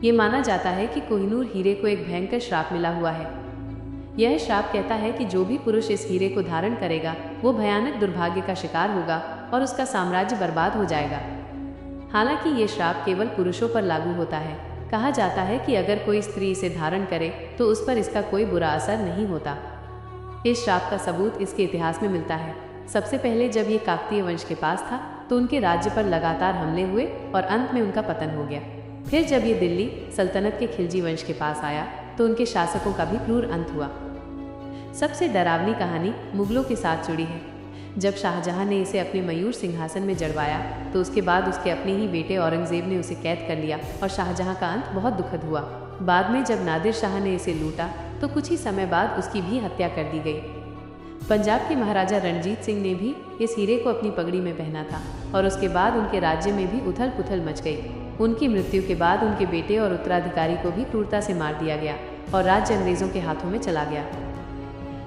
ये माना जाता है कि कोहिनूर हीरे को एक भयंकर श्राप मिला हुआ है। यह श्राप कहता है कि जो भी पुरुष इस हीरे को धारण करेगा वो भयानक दुर्भाग्य का शिकार होगा और उसका साम्राज्य बर्बाद हो जाएगा। हालांकि ये श्राप केवल पुरुषों पर लागू होता है। कहा जाता है कि अगर कोई स्त्री इसे धारण करे तो उस पर इसका कोई बुरा असर नहीं होता। इस श्राप का सबूत इसके इतिहास में मिलता है। सबसे पहले जब ये काकतीय वंश के पास था तो उनके राज्य पर लगातार हमले हुए और अंत में उनका पतन हो गया। फिर जब ये दिल्ली सल्तनत के खिलजी वंश के पास आया तो उनके शासकों का भी क्रूर अंत हुआ। सबसे डरावनी कहानी मुगलों के साथ जुड़ी है। जब शाहजहां ने इसे अपने मयूर सिंहासन में जड़वाया तो उसके बाद उसके अपने ही बेटे औरंगजेब ने उसे कैद कर लिया और शाहजहां का अंत बहुत दुखद हुआ। बाद में जब नादिर शाह ने इसे लूटा तो कुछ ही समय बाद उसकी भी हत्या कर दी गई। पंजाब के महाराजा रणजीत सिंह ने भी इस हीरे को अपनी पगड़ी में पहना था और उसके बाद उनके राज्य में भी उथल पुथल मच गई। उनकी मृत्यु के बाद उनके बेटे और उत्तराधिकारी को भी क्रूरता से मार दिया गया और राज्य अंग्रेजों के हाथों में चला गया।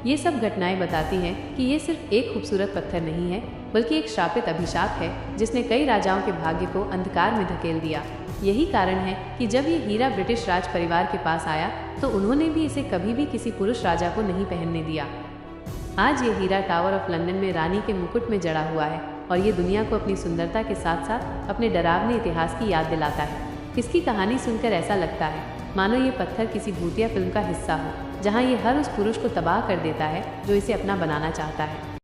ये सब घटनाएं बताती हैं कि ये सिर्फ एक खूबसूरत पत्थर नहीं है बल्कि एक श्रापित अभिशाप है जिसने कई राजाओं के भाग्य को अंधकार में धकेल दिया। यही कारण है कि जब ये हीरा ब्रिटिश राज परिवार के पास आया तो उन्होंने भी इसे कभी भी किसी पुरुष राजा को नहीं पहनने दिया। आज ये हीरा टावर ऑफ लंदन में रानी के मुकुट में जड़ा हुआ है और ये दुनिया को अपनी सुंदरता के साथ साथ अपने डरावने इतिहास की याद दिलाता है। इसकी कहानी सुनकर ऐसा लगता है मानो ये पत्थर किसी भूतिया फिल्म का हिस्सा हो जहाँ ये हर उस पुरुष को तबाह कर देता है जो इसे अपना बनाना चाहता है।